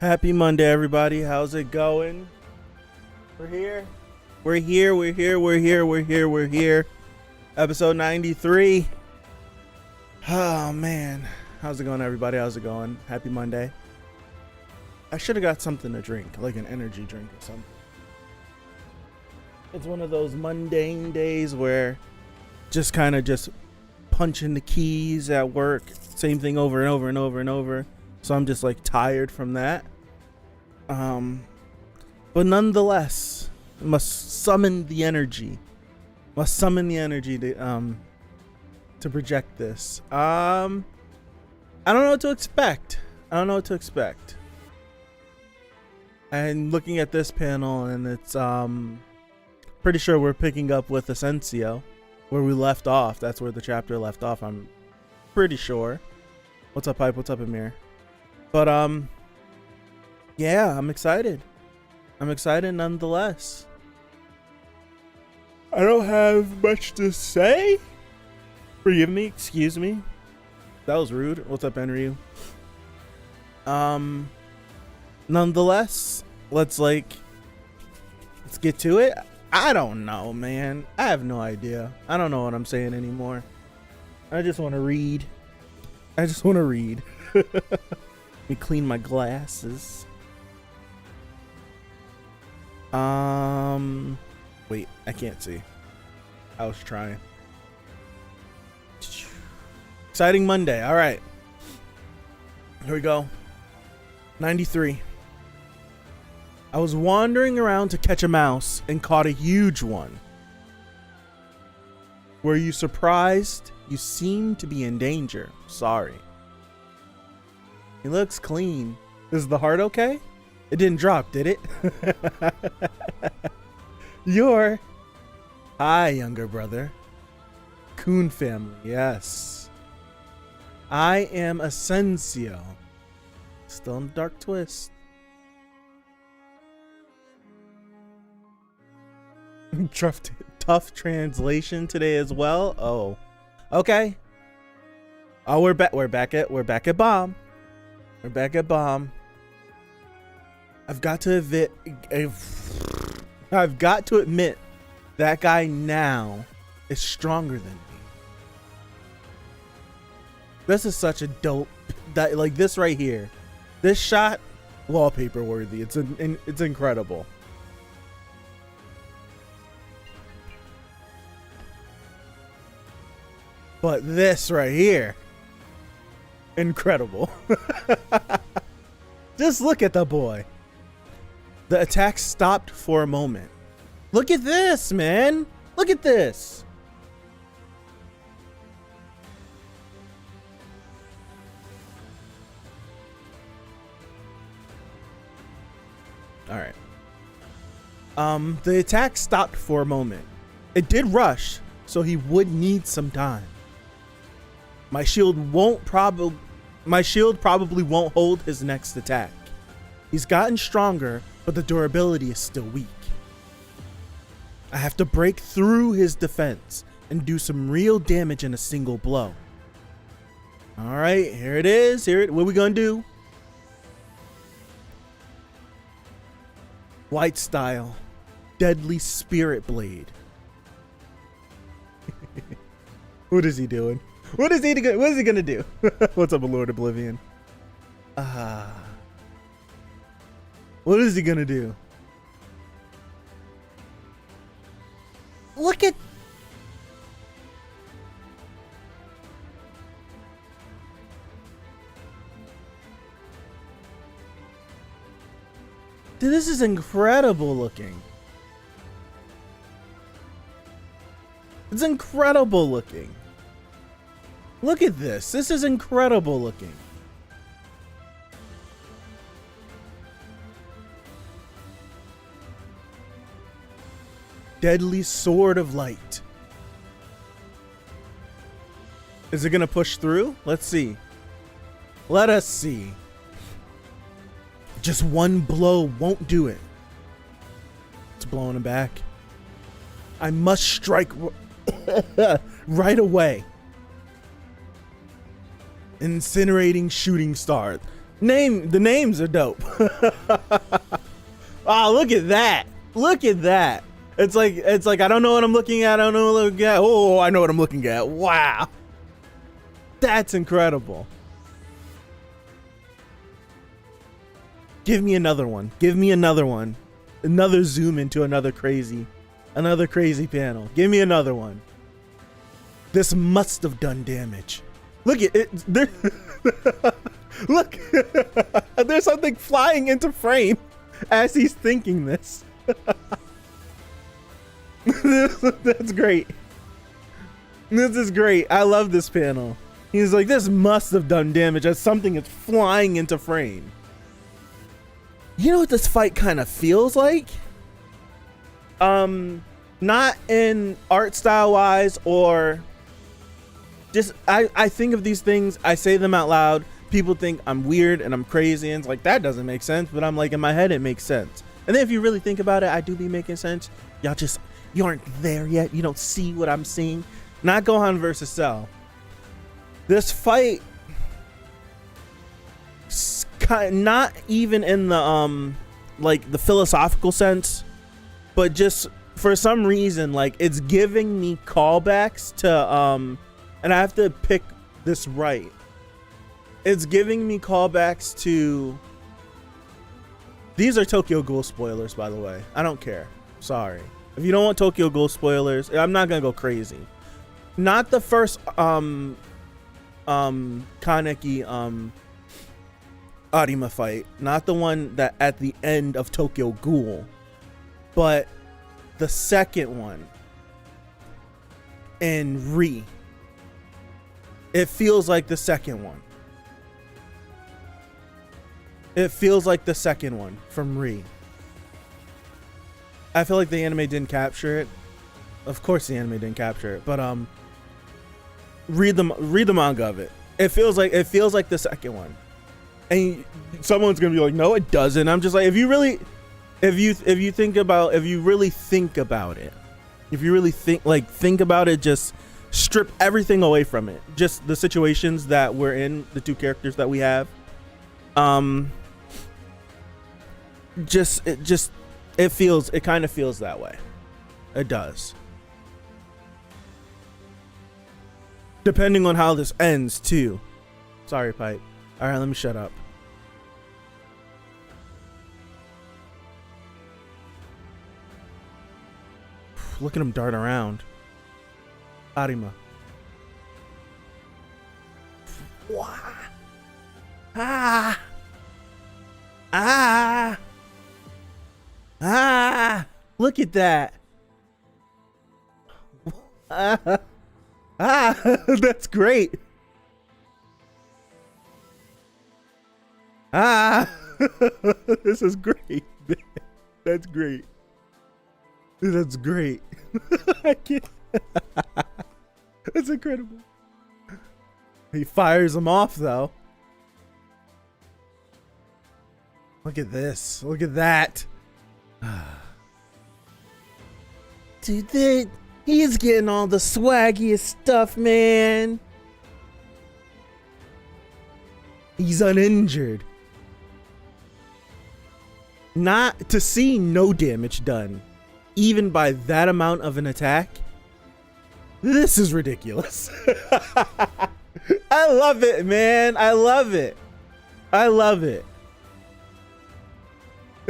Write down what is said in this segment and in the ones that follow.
Happy Monday, everybody. How's it going? We're here. We're here. We're here. We're here. We're here. We're here. Episode 93. Oh, man. How's it going, everybody? How's it going? Happy Monday. I should have got something to drink, like an energy drink or something. It's one of those mundane days where just kind of just punching the keys at work. Same thing over and over and over and over. So I'm just like tired from that. But nonetheless, must summon the energy. Must summon the energy to project this. I don't know what to expect. I don't know what to expect. And looking at this panel, and it's pretty sure we're picking up with Asensio, where we left off. That's where the chapter left off. I'm pretty sure. What's up, Pipe? What's up, Amir? But yeah, I'm excited. I'm excited nonetheless. I don't have much to say. Forgive me, excuse me. That was rude. What's up, Enryu? Nonetheless, let's get to it. I don't know, man. I have no idea. I don't know what I'm saying anymore. I just want to read. I just want to read. Let me clean my glasses. Wait, I can't see. I was trying. Exciting Monday. All right. Here we go. 93. I was wandering around to catch a mouse and caught a huge one. Were you surprised? You seem to be in danger. Sorry. He looks clean. Is the heart okay? It didn't drop, did it? You're... Hi, younger brother. Coon family, yes. I am Asensio. Still in the dark twist. Tough translation today as well. Oh, okay. Oh, we're back at bomb. We're back at bomb. I've got to admit that guy now is stronger than me. This is such a dope like this right here. This shot, wallpaper worthy. It's incredible. But this right here, incredible. Just look at the boy. The attack stopped for a moment. Look at this, man. Look at this. All right. The attack stopped for a moment. It did rush, so he would need some time. My shield probably won't hold his next attack. He's gotten stronger, but the durability is still weak. I have to break through his defense and do some real damage in a single blow. All right, here it is. What are we gonna do? White style, deadly spirit blade. What is he doing? What is he gonna do? What's up, Lord Oblivion? What is he gonna do? Look at... Dude, this is incredible looking. It's incredible looking. Look at this. This is incredible looking. Deadly sword of light. Is it gonna push through? Let's see. Let us see. Just one blow won't do it. It's blowing him back. I must strike right away. Incinerating shooting star. The names are dope. Oh, look at that. Look at that. It's like I don't know what I'm looking at. I don't know what I'm looking at. Oh, I know what I'm looking at. Wow. That's incredible. Give me another one. Give me another one. Another zoom into another crazy panel. Give me another one. This must have done damage. Look at it. There, look. There's something flying into frame as he's thinking this. That's great. This is great. I love this panel. He's like, this must have done damage as something is flying into frame. You know what this fight kind of feels like? Not in art style wise or just, I think of these things, I say them out loud. People think I'm weird and I'm crazy and it's like, that doesn't make sense. But I'm like, in my head, it makes sense. And then if you really think about it, I do be making sense. You aren't there yet. You don't see what I'm seeing. Not Gohan versus Cell. This fight, not even in the like the philosophical sense, but just for some reason, like it's giving me callbacks to and I have to pick this right. It's giving me callbacks to. These are Tokyo Ghoul spoilers, by the way. I don't care. Sorry. If you don't want Tokyo Ghoul spoilers, I'm not gonna go crazy. Not the first Kaneki Arima fight, not the one that at the end of Tokyo Ghoul, but the second one in Re. It feels like the second one. It feels like the second one from Re. I feel like the anime didn't capture it. Of course the anime didn't capture it, but read the manga of it. It feels like the second one. And someone's gonna be like, no, it doesn't. I'm just like, if you really think about it, just strip everything away from it. Just the situations that we're in, the two characters that we have. It kind of feels that way. It does. Depending on how this ends too. Sorry, Pipe. All right, let me shut up. Look at him dart around. Arima. Wah. Ah. Ah. Ah. Look at that. Ah. That's great. Ah. This is great. That's great. That's great. I can't. That's incredible. He fires him off though. Look at this. Look at that. Dude, he's getting all the swaggiest stuff, man. He's uninjured. Not to see no damage done, even by that amount of an attack. This is ridiculous. I love it, man. I love it. I love it.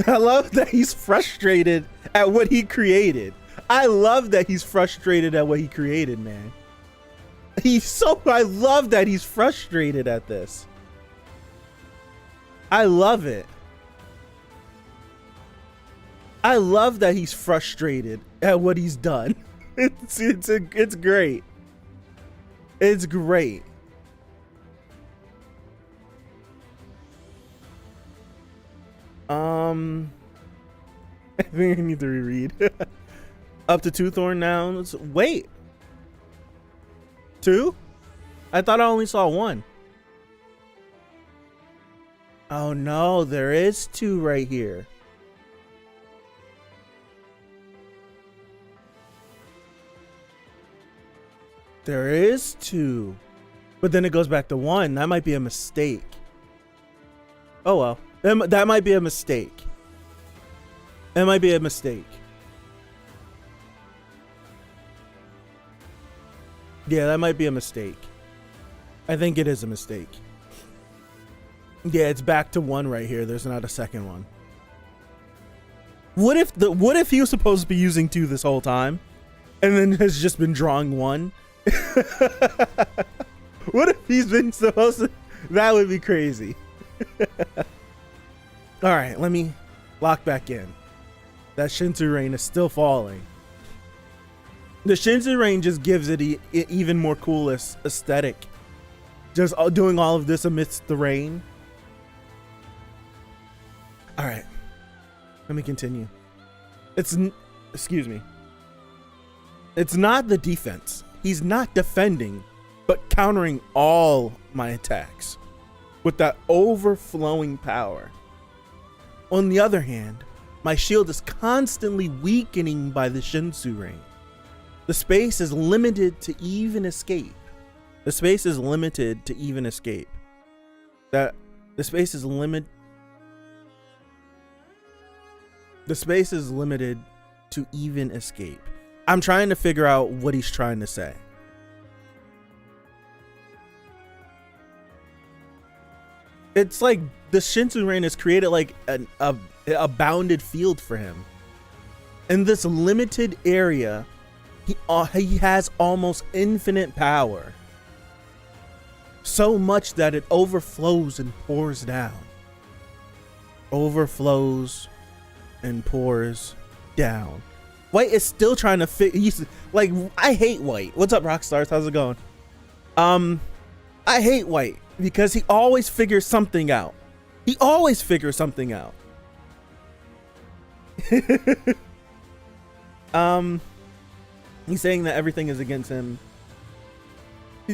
I love that he's frustrated at what he created. I love that he's frustrated at what he created, man. I love that he's frustrated at this. I love it. I love that he's frustrated at what he's done. It's great. It's great. I think I need to reread. Up to 2 thorn nouns. Wait. 2? I thought I only saw 1. Oh no, there is 2 right here. There is 2. But then it goes back to 1. That might be a mistake. Oh well. That might be a mistake. It might be a mistake. Yeah, that might be a mistake. I think it is a mistake. Yeah, it's back to 1 right here. There's not a second one. What if he was supposed to be using 2 this whole time and then has just been drawing 1? What if he's been supposed to? That would be crazy. All right, let me lock back in. That Shinsu rain is still falling. The Shinsu rain just gives it even more cool aesthetic. Just doing all of this amidst the rain. All right, let me continue. Excuse me. It's not the defense. He's not defending, but countering all my attacks with that overflowing power. On the other hand, my shield is constantly weakening by the Shinsu rain. The space is limited to even escape. The space is limited to even escape. The space is limited to even escape. I'm trying to figure out what he's trying to say. It's like the Shinsu rain has created like a bounded field for him. In this limited area, he has almost infinite power. So much that it overflows and pours down. Overflows and pours down. White is still trying to he's like, I hate White. What's up, Rockstars? How's it going? I hate White because he always figures something out. He always figures something out. He's saying that everything is against him.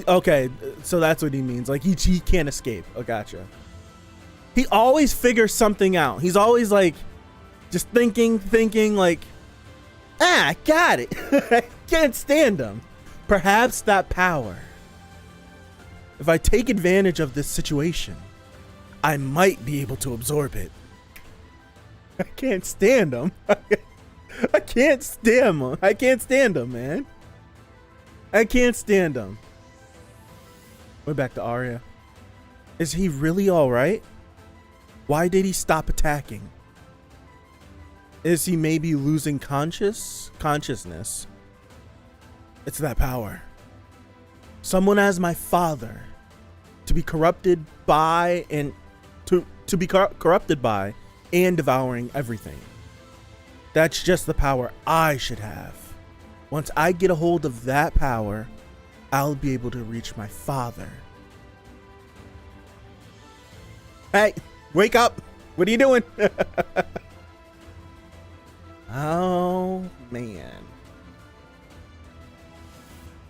Okay, so that's what he means. Like he can't escape. Oh, gotcha. He always figures something out. He's always like just thinking like, I got it. I can't stand him. Perhaps that power. If I take advantage of this situation, I might be able to absorb it. I can't stand him. I can't stand him. I can't stand him, man. I can't stand him. We're back to Arya. Is he really all right? Why did he stop attacking? Is he maybe losing consciousness? It's that power. Someone as my father to be corrupted by and corrupted by and devouring everything. That's just the power I should have. Once I get a hold of that power, I'll be able to reach my father. Hey, wake up. What are you doing? Oh, man.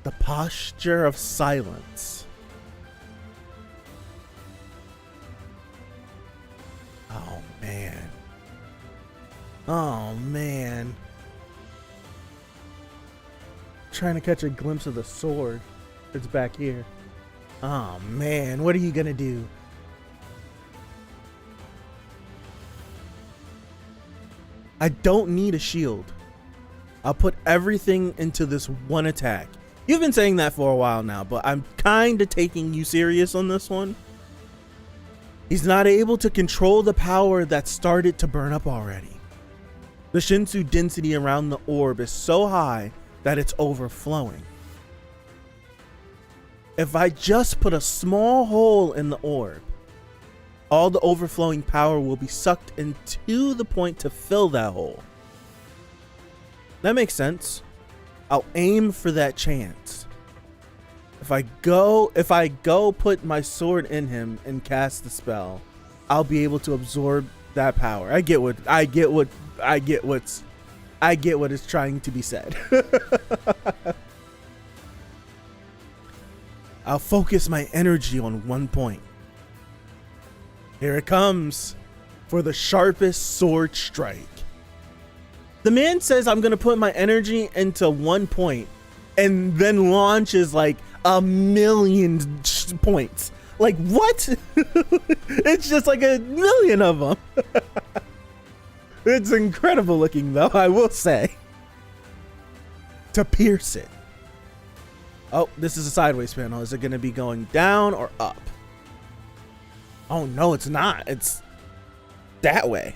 The posture of silence. Oh, man. Oh, man. Trying to catch a glimpse of the sword. It's back here. Oh, man. What are you going to do? I don't need a shield. I'll put everything into this one attack. You've been saying that for a while now, but I'm kind of taking you serious on this one. He's not able to control the power that started to burn up already. The Shinsu density around the orb is so high that it's overflowing. If I just put a small hole in the orb, all the overflowing power will be sucked into the point to fill that hole. That makes sense. I'll aim for that chance. If I go put my sword in him and cast the spell, I'll be able to absorb that power. I get what is trying to be said. I'll focus my energy on one point. Here it comes for the sharpest sword strike. The man says I'm going to put my energy into one point and then launches like a million points. Like, what? It's just like a million of them. It's incredible looking, though, I will say. To pierce it. Oh, this is a sideways panel. Is it going to be going down or up? Oh, no, it's not. It's that way.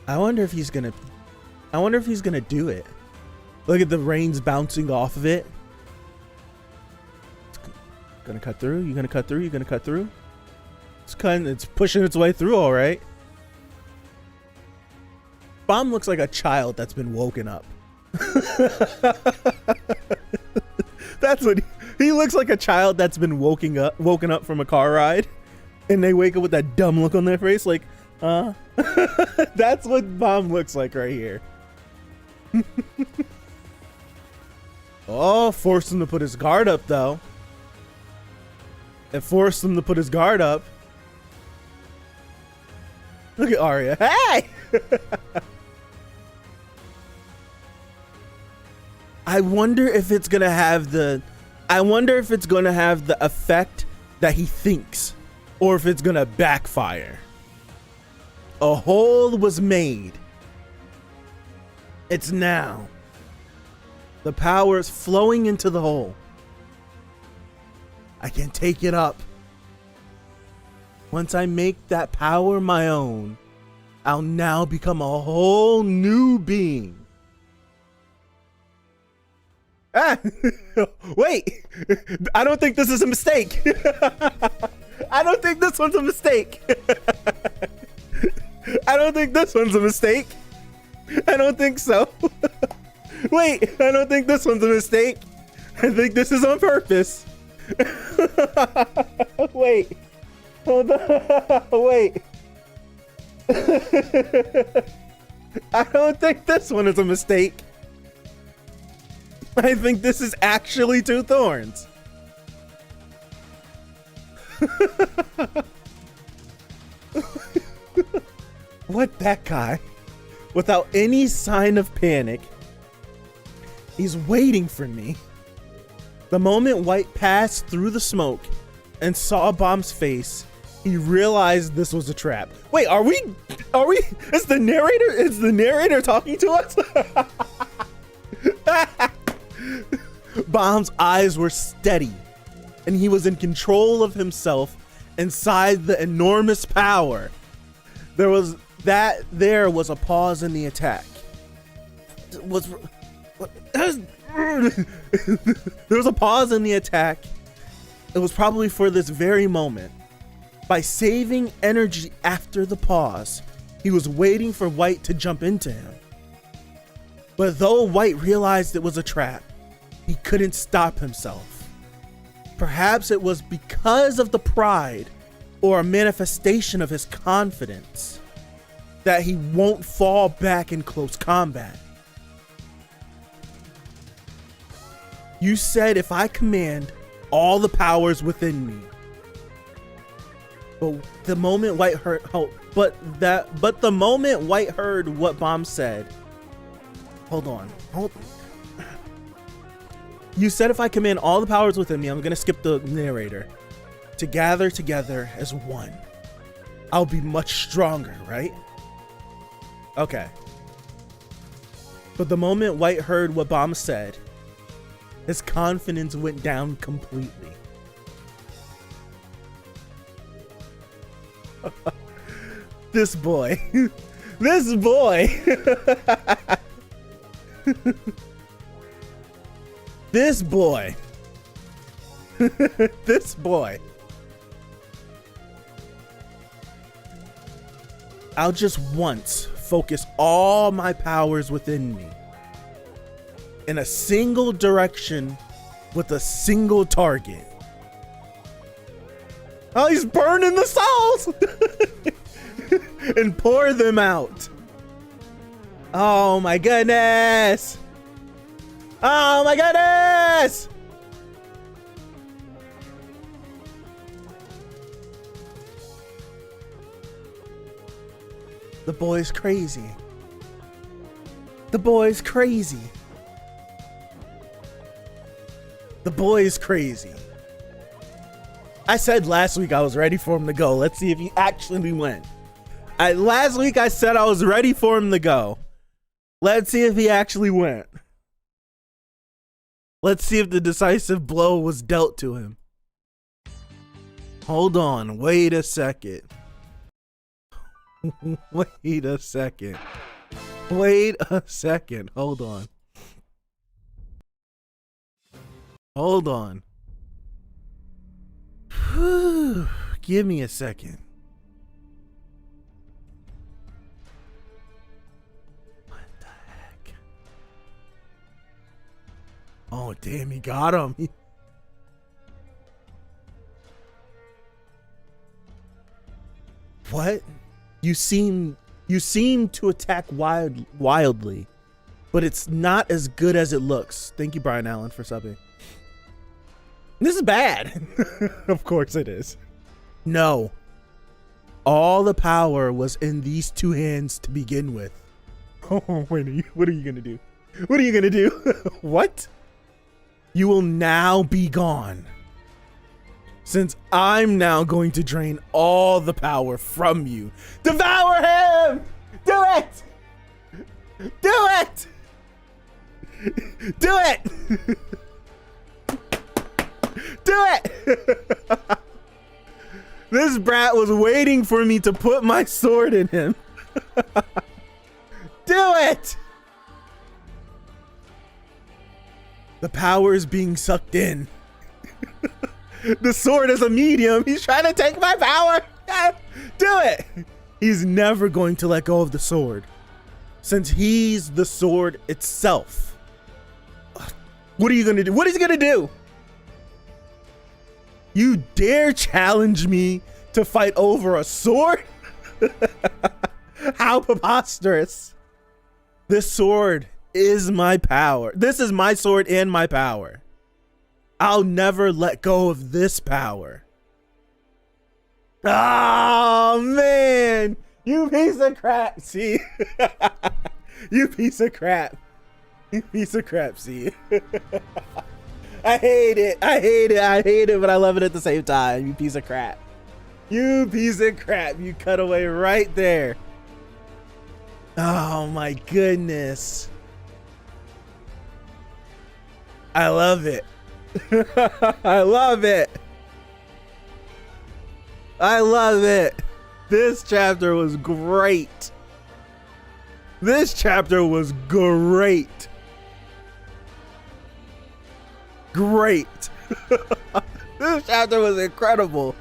I wonder if he's going to do it. Look at the rains bouncing off of it. It's going to cut through. You're going to cut through. You're going to cut through. It's pushing its way through, all right. Bomb looks like a child that's been woken up. That's what he looks like, a child that's been woken up from a car ride, and they wake up with that dumb look on their face, like, that's what Bomb looks like right here. Oh, forced him to put his guard up, though. It forced him to put his guard up. Look at Arya. Hey! I wonder if it's gonna have the effect that he thinks, or if it's gonna backfire. A hole was made. It's now. The power is flowing into the hole. I can take it up. Once I make that power my own, I'll now become a whole new being. Ah, wait, I don't think this is a mistake. I don't think this one's a mistake. I don't think this one's a mistake. I don't think so. Wait, I don't think this one's a mistake. I think this is on purpose. Wait. Hold on. Wait. I don't think this one is a mistake. I think this is actually two thorns. What, that guy? Without any sign of panic, he's waiting for me. The moment White passed through the smoke and saw Bomb's face, he realized this was a trap. Wait, are we, is the narrator talking to us? Bomb's eyes were steady, and he was in control of himself inside the enormous power. There was a pause in the attack. There was a pause in the attack. It was probably for this very moment. By saving energy after the pause, he was waiting for White to jump into him. But though White realized it was a trap, he couldn't stop himself. Perhaps it was because of the pride or a manifestation of his confidence that he won't fall back in close combat. You said if I command all the powers within me. But the moment White heard what Bomb said. Hold on. You said if I command all the powers within me, I'm gonna skip the narrator, to gather together as one, I'll be much stronger, right? Okay. But the moment White heard what Bomb said, his confidence went down completely. This boy. This boy. This boy. This boy. I'll just once focus all my powers within me in a single direction with a single target. Oh, he's burning the souls and pour them out. Oh my goodness. Oh my goodness. The boy's crazy. The boy's crazy. The boy's crazy. I said last week I was ready for him to go. Let's see if he actually went. Last week I said I was ready for him to go. Let's see if he actually went. Let's see if the decisive blow was dealt to him. Hold on. Wait a second. Wait a second. Wait a second. Hold on. Hold on. Whew. Give me a second. What the heck? Oh, damn, he got him. What? You seem to attack wildly, but it's not as good as it looks. Thank you, Brian Allen, for subbing. This is bad. Of course it is. No. All the power was in these two hands to begin with. Oh, wait, what are you gonna do? What are you gonna do? What? You will now be gone. Since I'm now going to drain all the power from you. Devour him! Do it! Do it! Do it! Do it! This brat was waiting for me to put my sword in him. Do it! The power is being sucked in. The sword is a medium. He's trying to take my power. Do it. He's never going to let go of the sword, since he's the sword itself. What are you going to do? What is he going to do? You dare challenge me to fight over a sword? How preposterous. This sword is my power. This is my sword and my power. I'll never let go of this power. Oh, man. You piece of crap. See? You piece of crap. You piece of crap, see? I hate it. I hate it. I hate it, but I love it at the same time. You piece of crap. You piece of crap. You cut away right there. Oh, my goodness. I love it. I love it. I love it. This chapter was great. This chapter was great. Great. This chapter was incredible.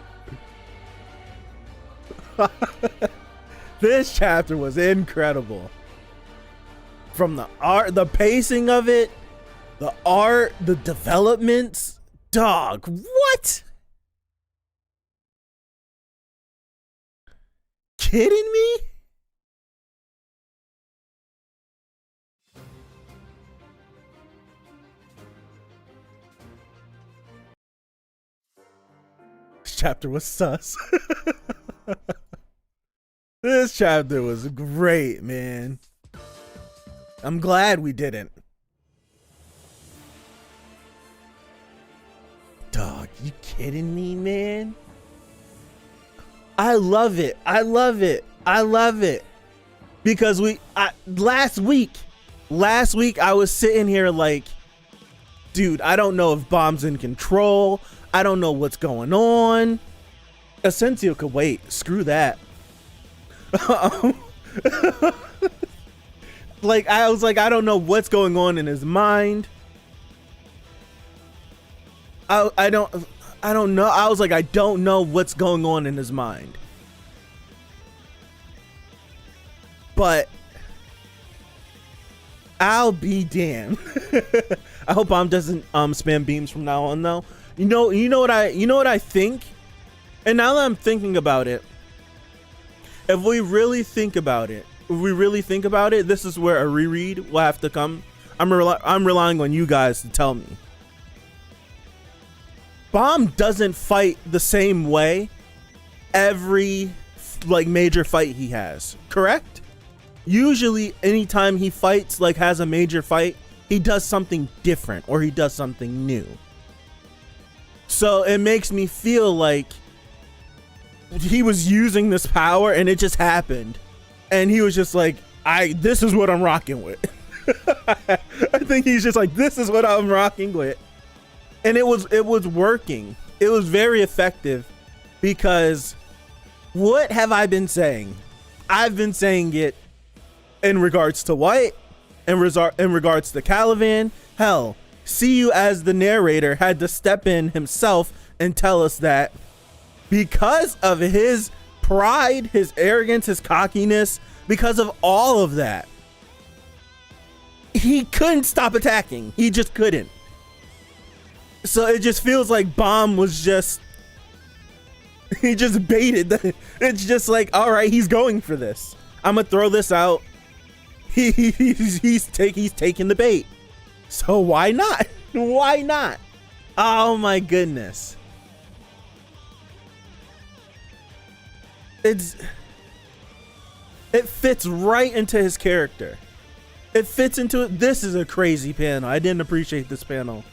This chapter was incredible. From the art, the pacing of it, the art, the developments. Dog, what? Kidding me? This chapter was sus. This chapter was great, man. I'm glad we didn't. Dog, you kidding me, man? I love it. I love it. I love it. Because last week I was sitting here like, dude, I don't know if Bomb's in control. I don't know what's going on. Asensio could wait. Screw that. Like, I was like, I don't know what's going on in his mind. I don't know. I was like, I don't know what's going on in his mind. But I'll be damned. I hope Bomb doesn't spam beams from now on though. You know what I think? And now that I'm thinking about it, if we really think about it, this is where a reread will have to come. I'm relying on you guys to tell me. Bomb doesn't fight the same way every like major fight he has, correct? usually anytime he fights, like has a major fight, he does something different or he does something new. So it makes me feel like he was using this power and it just happened. And he was just like, this is what I'm rocking with. I think he's just like, this is what I'm rocking with. And it was working. It was very effective because what have I been saying? I've been saying it in regards to White, in regards to Caliban. Hell, See You as the narrator had to step in himself and tell us that because of his pride, his arrogance, his cockiness, because of all of that, he couldn't stop attacking. He just couldn't. So it just feels like Bomb was just, he just baited. It's just like, all right, he's going for this. I'm gonna throw this out. He's taking the bait. So why not? Why not? Oh my goodness. It fits right into his character. It fits into it. This is a crazy panel. I didn't appreciate this panel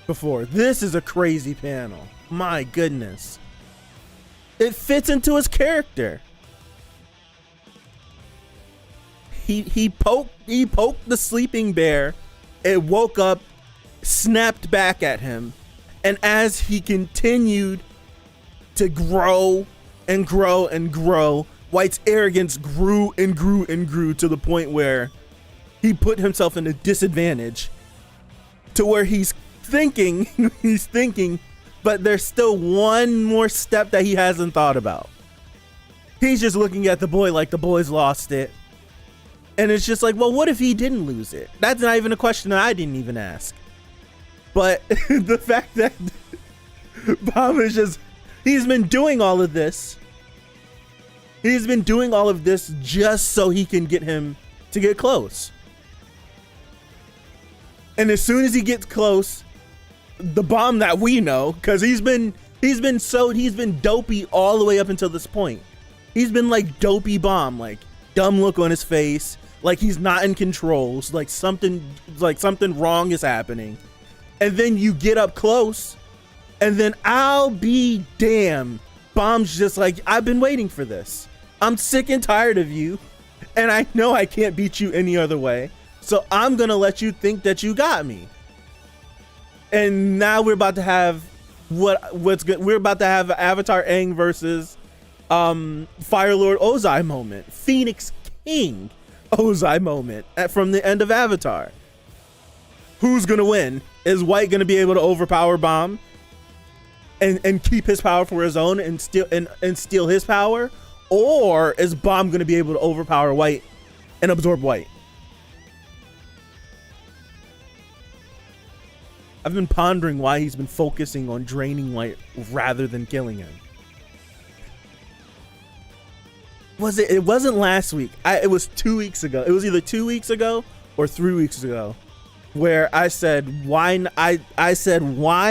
before. This is a crazy panel. My goodness. It fits into his character. He poked the sleeping bear. It woke up, snapped back at him, and as he continued to grow and grow and grow, White's arrogance grew and grew and grew to the point where he put himself in a disadvantage to where he's thinking, but there's still one more step that he hasn't thought about. He's just looking at the boy like the boy's lost it. And it's just like, well, what if he didn't lose it? That's not even a question that I didn't even ask. But the fact that Bob is just, he's been doing all of this. He's been doing all of this just so he can get him to get close. And as soon as he gets close, the Bomb that we know, because he's been dopey all the way up until this point. He's been like dopey Bomb, like dumb look on his face, like he's not in control, like something wrong is happening. And then you get up close, and then I'll be damned, Bomb's just like, I've been waiting for this. I'm sick and tired of you, and I know I can't beat you any other way. So I'm gonna let you think that you got me. And now we're about to have what's good. We're about to have Avatar Aang versus Fire Lord Ozai moment, Phoenix King Ozai moment from the end of Avatar. Who's gonna win? Is White gonna be able to overpower Bomb and keep his power for his own and steal his power, or is Bomb gonna be able to overpower White and absorb White? I've been pondering why he's been focusing on draining White rather than killing him. It wasn't last week. It was 2 weeks ago. It was either 2 weeks ago or 3 weeks ago, where I said why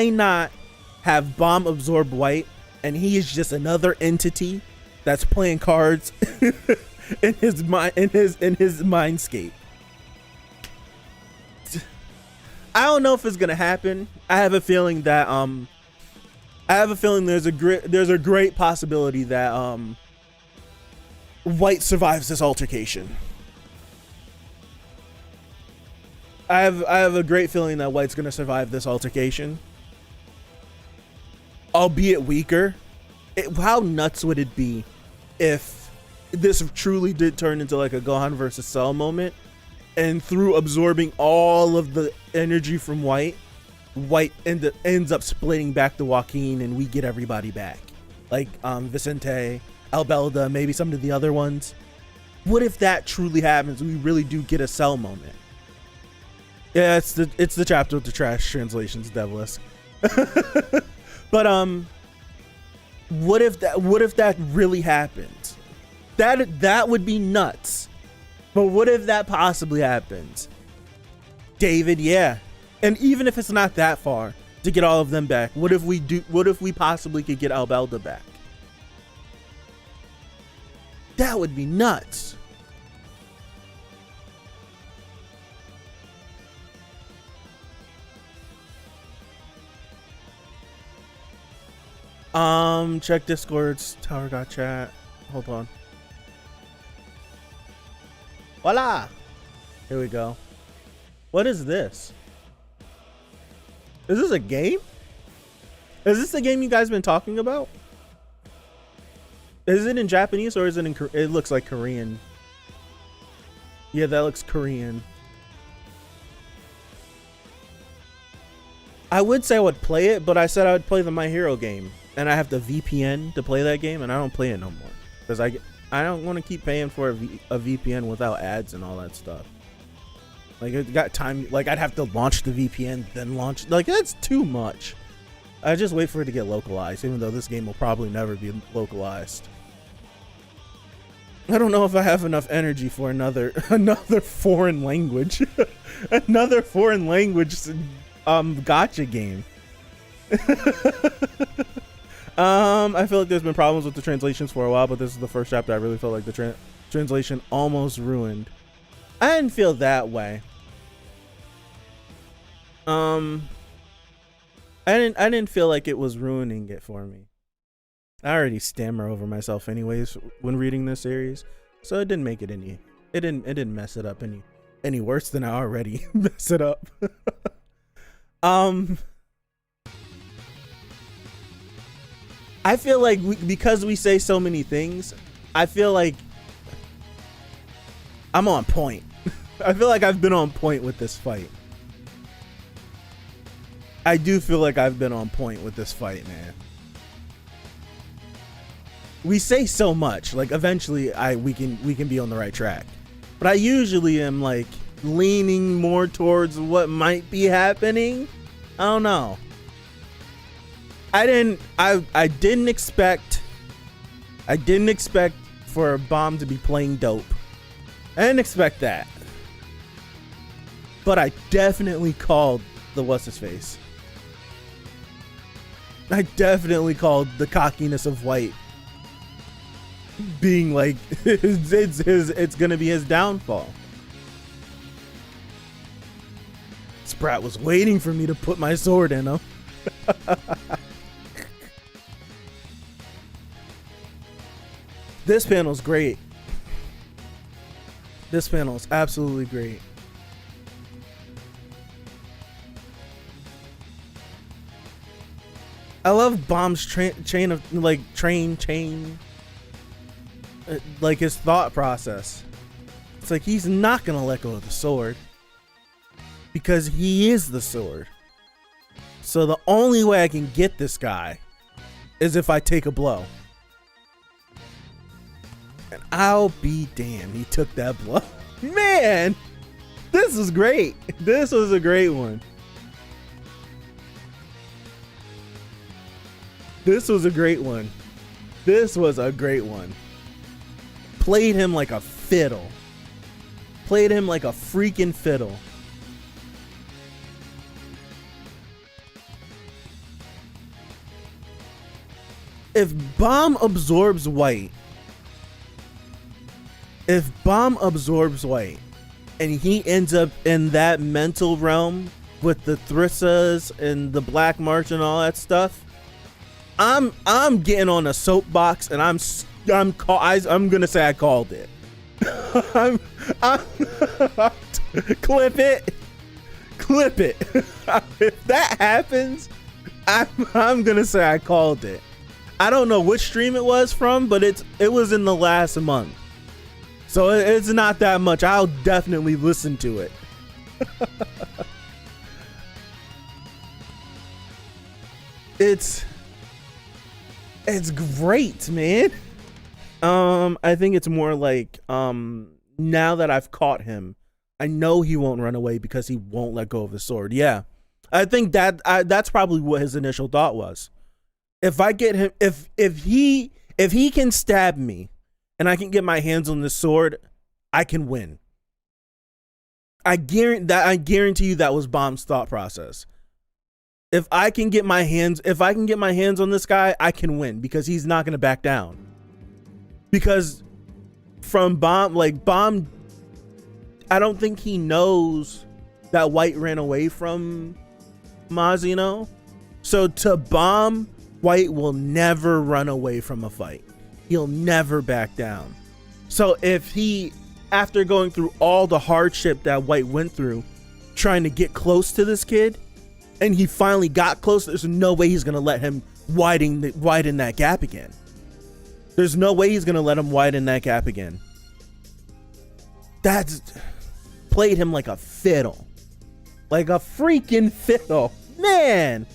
not have Bomb absorb White, and he is just another entity that's playing cards in his mindscape. I don't know if it's gonna happen. I have a feeling that there's a great possibility that White survives this altercation. I have a great feeling that White's gonna survive this altercation, albeit weaker. How nuts would it be if this truly did turn into like a Gohan versus Cell moment, and through absorbing all of the energy from White ends up splitting back to Joaquin, and we get everybody back, like Vicente, Albelda, maybe some of the other ones. What if that truly happens? We really do get a Cell moment. Yeah, it's the chapter with the trash translations, Devilisk. But what if that really happens? That would be nuts. But what if that possibly happens? David, yeah. And even if it's not that far to get all of them back, what if we possibly could get Albelda back? That would be nuts. Check Discord's Tower got chat. Hold on. Voila! Here we go. What is this? Is this a game? Is this the game you guys been talking about? Is it in Japanese or is it in it looks like Korean? Yeah, that looks Korean. I would say I would play it, but I said I would play the My Hero game. And I have the VPN to play that game, and I don't play it no more. Because I don't want to keep paying for a VPN without ads and all that stuff. Like, it got time, like, I'd have to launch the VPN, then launch, like, that's too much. I just wait for it to get localized, even though this game will probably never be localized. I don't know if I have enough energy for another foreign language. Another foreign language gotcha game. I feel like there's been problems with the translations for a while, but this is the first chapter I really felt like the translation almost ruined. I didn't feel that way. I didn't feel like it was ruining it for me. I already stammer over myself anyways when reading this series, so it didn't make it any. It didn't mess it up any worse than I already mess it up. I feel like because we say so many things, I feel like I'm on point. I feel like I've been on point with this fight. I do feel like I've been on point with this fight, man. We say so much, like eventually we can be on the right track. But I usually am like leaning more towards what might be happening. I don't know. I didn't expect for Bomb to be playing dope. I didn't expect that. But I definitely called the what's his face. I definitely called the cockiness of White being like it's gonna be his downfall. Sprat was waiting for me to put my sword in him. This panel's great. This panel's absolutely great. I love Bomb's chain, like his thought process. It's like he's not gonna let go of the sword because he is the sword. So the only way I can get this guy is if I take a blow. And I'll be damned, he took that blow. Man, this was great. This was a great one. This was a great one. This was a great one. Played him like a fiddle. Played him like a freaking fiddle. If Bomb absorbs White, and he ends up in that mental realm with the Thrissas and the Black March and all that stuff, I'm getting on a soapbox and I'm gonna say I called it. I'm clip it. If that happens, I'm gonna say I called it. I don't know which stream it was from, but it was in the last month, so it's not that much. I'll definitely listen to it. It's great, man. I think it's more like now that I've caught him, I know he won't run away because he won't let go of the sword. Yeah, I think that's probably what his initial thought was. If I get him, if he can stab me, and I can get my hands on this sword, I can win. I guarantee you that was Bomb's thought process. If I can get my hands on this guy, I can win because he's not gonna back down. Because from Bomb, I don't think he knows that White ran away from Mazino. So to Bomb, White will never run away from a fight. He'll never back down. So if he, after going through all the hardship that White went through, trying to get close to this kid, and he finally got close, there's no way he's gonna let him widen that gap again. There's no way he's gonna let him widen that gap again. That's played him like a fiddle. Like a freaking fiddle. Man.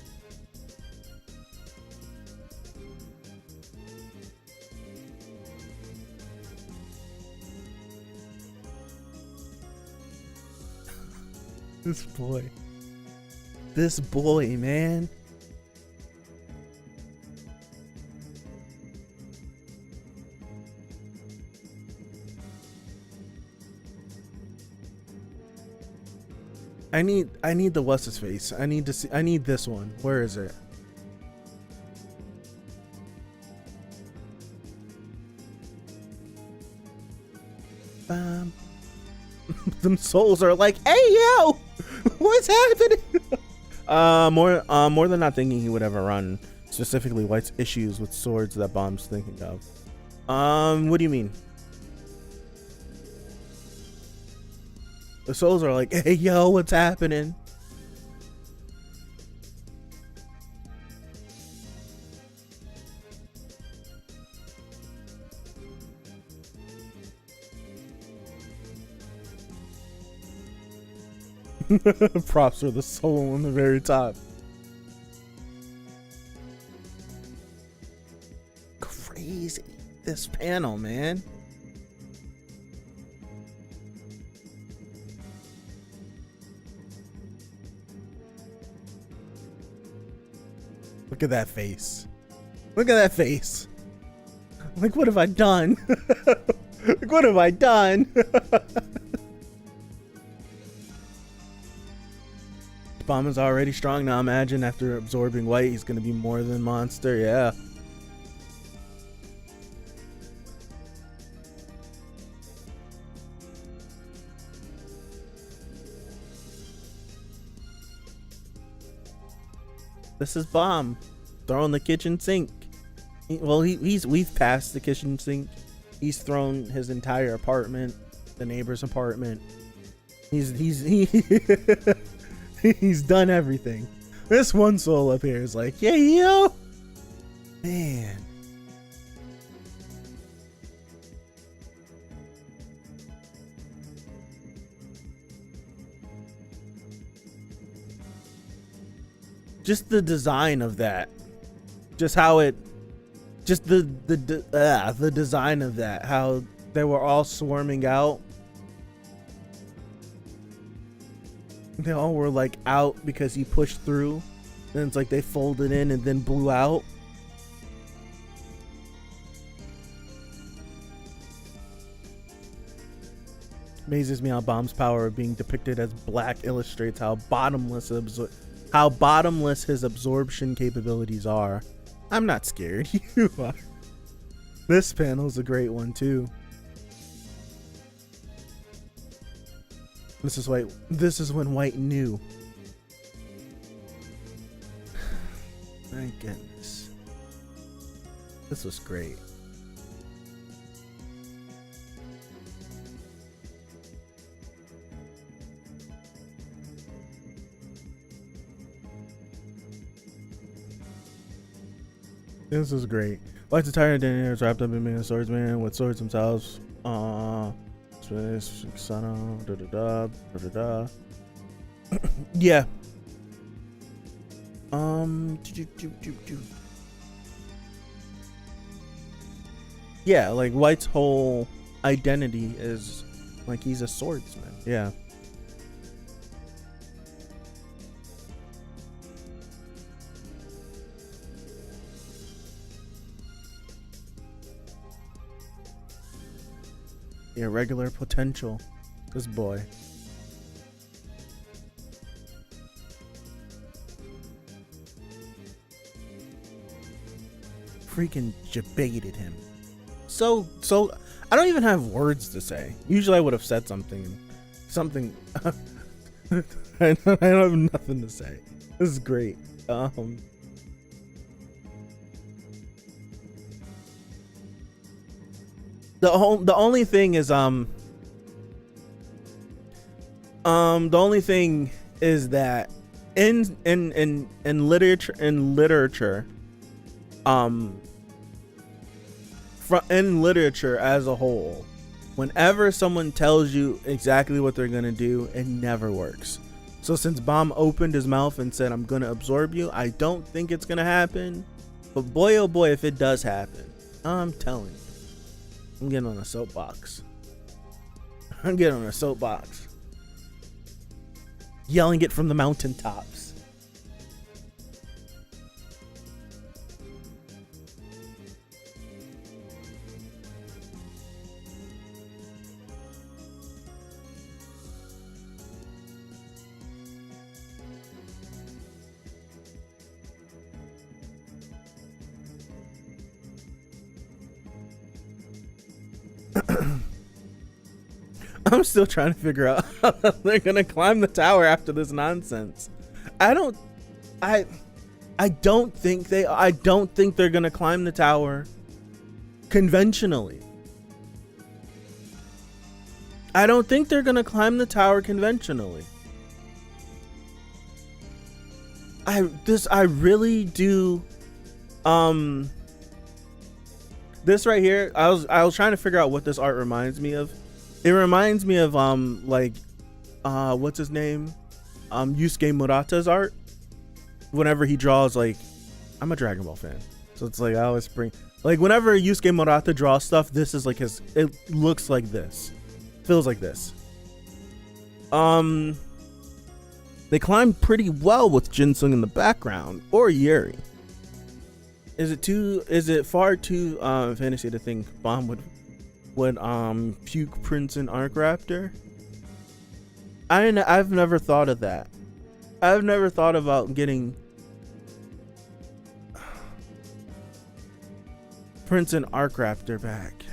This boy, man. I need the what's his face. I need this one. Where is it? Them souls are like, hey yo, what's happening? More than not thinking he would ever run. Specifically, White's issues with swords that Bomb's thinking of. What do you mean? The souls are like, hey yo, what's happening? Props for the soul on the very top. Crazy, this panel, man. Look at that face. Look at that face. Like, what have I done? Like, what have I done? Bomb is already strong now. Imagine after absorbing White, he's gonna be more than monster. Yeah. This is Bomb throwing the kitchen sink. We've passed the kitchen sink. He's thrown his entire apartment, the neighbor's apartment. He's he's done everything. This one soul up here is like, yeah, yo, man. Just the design of that, just how it, just the design of that, how they were all swarming out. They all were like out because he pushed through. Then it's like they folded in and then blew out. Amazes me how Bomb's power of being depicted as black illustrates how bottomless his absorption capabilities are. I'm not scared. You are. This panel's a great one too. This is when White knew. My goodness. This was great. This is great. White's entire identity is wrapped up in being a swordsman with swords themselves. Yeah. Yeah, like White's whole identity is like he's a swordsman. Yeah. Irregular potential. This boy. Freaking debated him. So I don't even have words to say. Usually I would have said something. I don't have nothing to say. This is great. The only thing is the only thing is that in literature in literature as a whole, whenever someone tells you exactly what they're gonna do, it never works. So since Bomb opened his mouth and said, I'm gonna absorb you, I don't think it's gonna happen. But boy, oh boy, if it does happen, I'm telling you, I'm getting on a soapbox. I'm getting on a soapbox. Yelling it from the mountaintops. I'm still trying to figure out how they're gonna climb the tower after this nonsense. I don't think they're gonna climb the tower conventionally. I don't think they're gonna climb the tower conventionally. I really do. This right here, I was trying to figure out what this art reminds me of. It reminds me of what's his name? Yusuke Murata's art. Whenever he draws, like, I'm a Dragon Ball fan, so it's like I always bring, like, whenever Yusuke Murata draws stuff, this is like his, it looks like this, feels like this. They climb pretty well with Jinsung in the background, or Yuri. Is it far too fantasy to think Bomb would puke Prince and Arc Raptor? I've never thought of that. I've never thought about getting Prince and Arc Raptor back,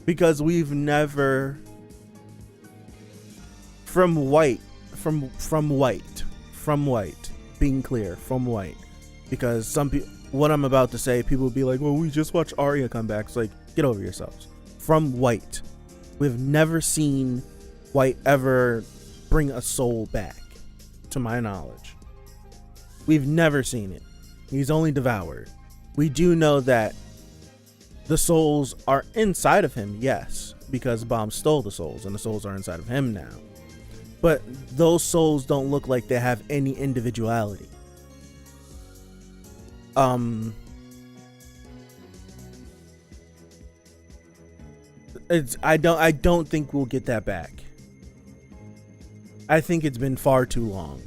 because we've never, from white, being clear, from white, because some people, what I'm about to say, people will be like, well, we just watched Arya come back. It's like, get over yourselves. From white, we've never seen white ever bring a soul back, to my knowledge. We've never seen it. He's only devoured. We do know that the souls are inside of him, yes, because Bomb stole the souls and the souls are inside of him now. But those souls don't look like they have any individuality. I don't think we'll get that back. I think it's been far too long.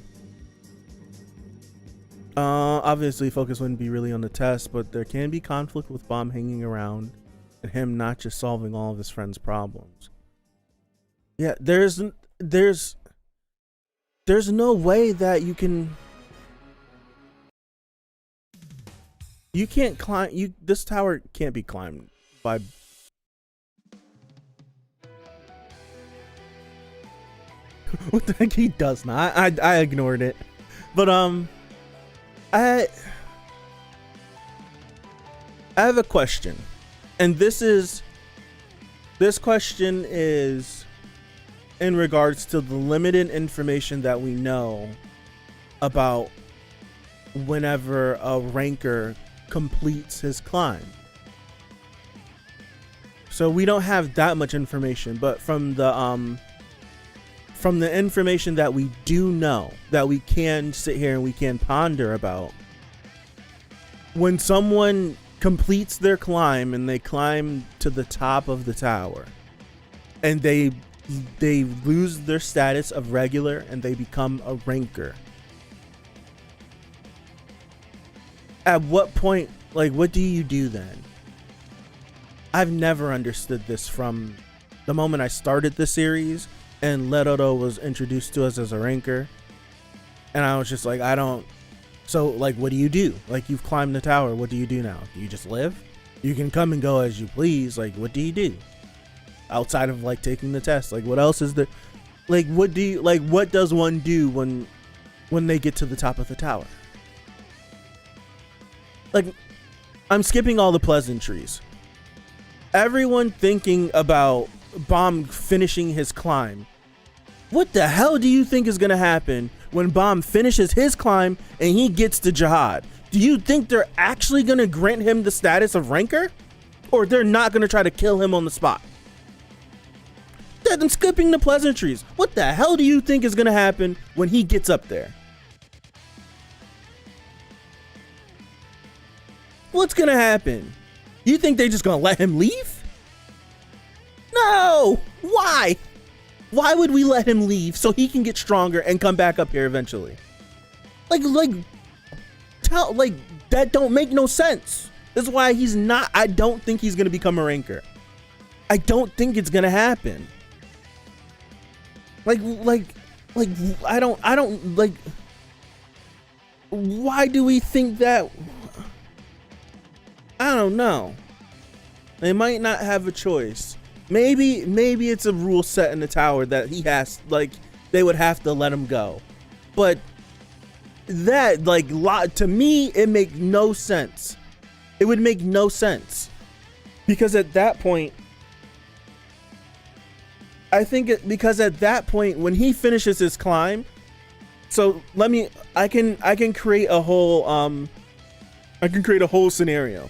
Obviously focus wouldn't be really on the test, but there can be conflict with Bomb hanging around and him not just solving all of his friends' problems. Yeah, there's no way that you can't climb, this tower can't be climbed by what the heck? He does not. I ignored it, but I have a question, and this question is in regards to the limited information that we know about whenever a ranker completes his climb. So we don't have that much information, but from the information that we do know, that we can sit here and we can ponder about, when someone completes their climb and they climb to the top of the tower and they lose their status of regular and they become a ranker, at what point, like, what do you do then? I've never understood this from the moment I started the series and Leroto was introduced to us as a ranker, and I was just like, so, like, what do you do? Like, you've climbed the tower, what do you do now? Do you just live? You can come and go as you please. Like, what do you do outside of, like, taking the test? Like, what else is there? Like, what does one do when they get to the top of the tower? Like, I'm skipping all the pleasantries. everyone thinking about Bomb finishing his climb. What the hell do you think is gonna happen when Bomb finishes his climb and he gets to Jihad? Do you think they're actually gonna grant him the status of ranker? Or they're not gonna try to kill him on the spot? I'm skipping the pleasantries. What the hell do you think is gonna happen when he gets up there? What's gonna happen? You think they're just gonna let him leave? No! Why? Why would we let him leave so he can get stronger and come back up here eventually? Like that don't make no sense. That's why he's not. I don't think he's gonna become a ranker. I don't think it's gonna happen. Like I don't like. Why do we think that? I don't know. They might not have a choice. Maybe it's a rule set in the tower that he has, like, they would have to let him go. But that, like, to me, it make no sense. It would make no sense. Because at that point, because at that point, when he finishes his climb, so I can create a whole, scenario.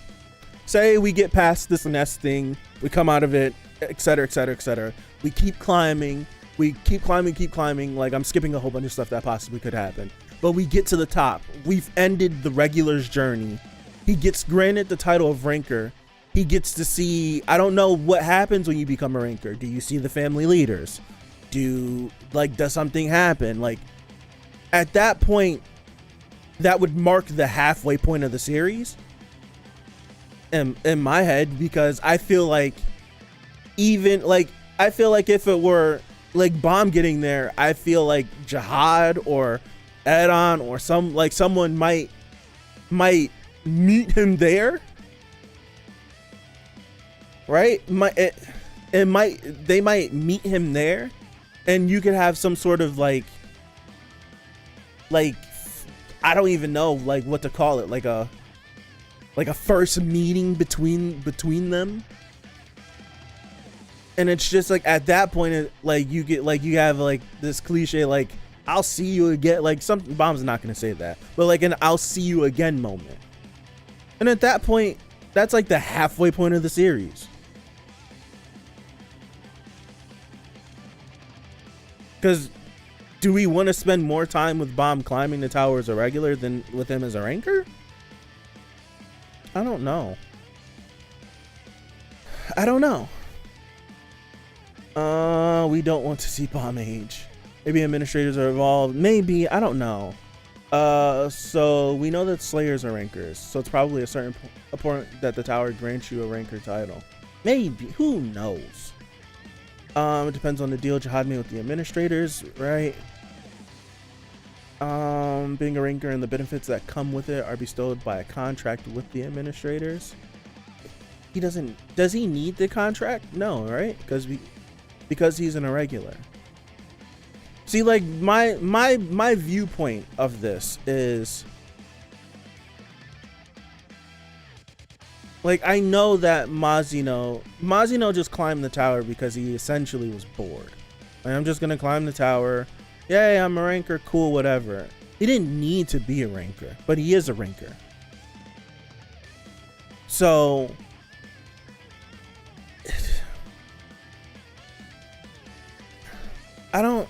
Say we get past this nest thing, we come out of it, etc, etc, etc. We keep climbing, like I'm skipping a whole bunch of stuff that possibly could happen, but we get to the top. We've ended the regular's journey. He gets granted the title of ranker. He gets to see, I don't know what happens when you become a ranker. Do you see the family leaders? Does something happen? Like, at that point, that would mark the halfway point of the series in my head, because I feel like if it were like Bomb getting there, I feel like Jihad or Edon or someone might meet him there, right? They might meet him there, and you could have some sort of like I don't even know like what to call it, like a first meeting between them. And it's just like at that point, like you have like this cliche, like I'll see you again. Like Bomb's not gonna say that, but like an I'll see you again moment. And at that point, that's like the halfway point of the series. Because do we want to spend more time with Bomb climbing the tower as a regular than with him as a ranker? I don't know. We don't want to see Bomb age. Maybe administrators are involved. Maybe, I don't know. So we know that Slayers are rankers. So it's probably a certain point that the tower grants you a ranker title. Maybe, who knows? It depends on the deal Jihad made with the administrators, right? Being a ranker and the benefits that come with it are bestowed by a contract with the administrators. Does he need the contract? No, right? Because he's an irregular. See, like my viewpoint of this is like, I know that Mazino just climbed the tower because he essentially was bored. Like, I'm just gonna climb the tower. Yay, I'm a ranker, cool, whatever. He didn't need to be a ranker, but he is a ranker. So I don't.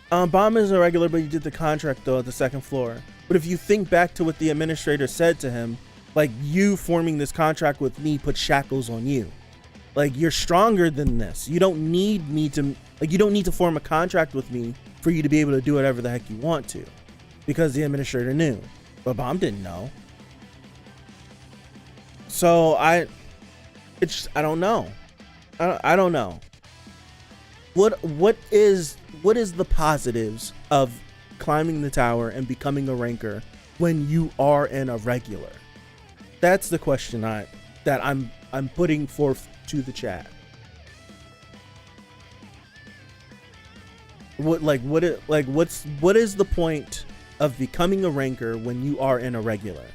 Bomb is a regular, but he did the contract though at the second floor. But if you think back to what the administrator said to him, like, you forming this contract with me put shackles on you. Like, you're stronger than this. You don't need me to, like, you don't need to form a contract with me for you to be able to do whatever the heck you want to, because the administrator knew, but Bomb didn't know. So I don't know. I don't know. What is the positives of climbing the tower and becoming a ranker when you are in a regular? That's the question that I'm putting forth to the chat. What is the point of becoming a ranker when you are in a regular?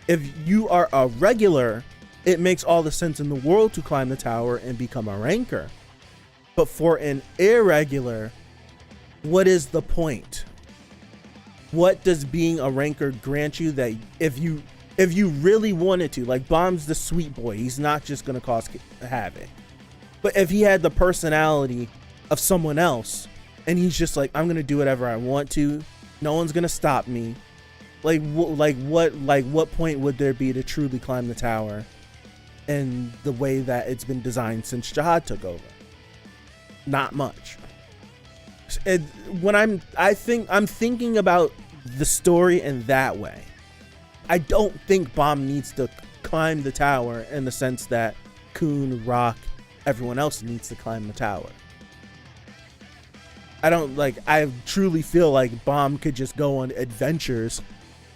If you are a regular it makes all the sense in the world to climb the tower and become a ranker. But for an irregular, what is the point? What does being a ranker grant you that if you really wanted to, like Bomb's the sweet boy, he's not just gonna cause havoc. But if he had the personality of someone else and he's just like, I'm gonna do whatever I want to, no one's gonna stop me. What point would there be to truly climb the tower in the way that it's been designed since Jihad took over? Not much. I'm thinking about the story in that way. I don't think Bomb needs to climb the tower in the sense that Kun, Rock, everyone else needs to climb the tower. I truly feel like Bomb could just go on adventures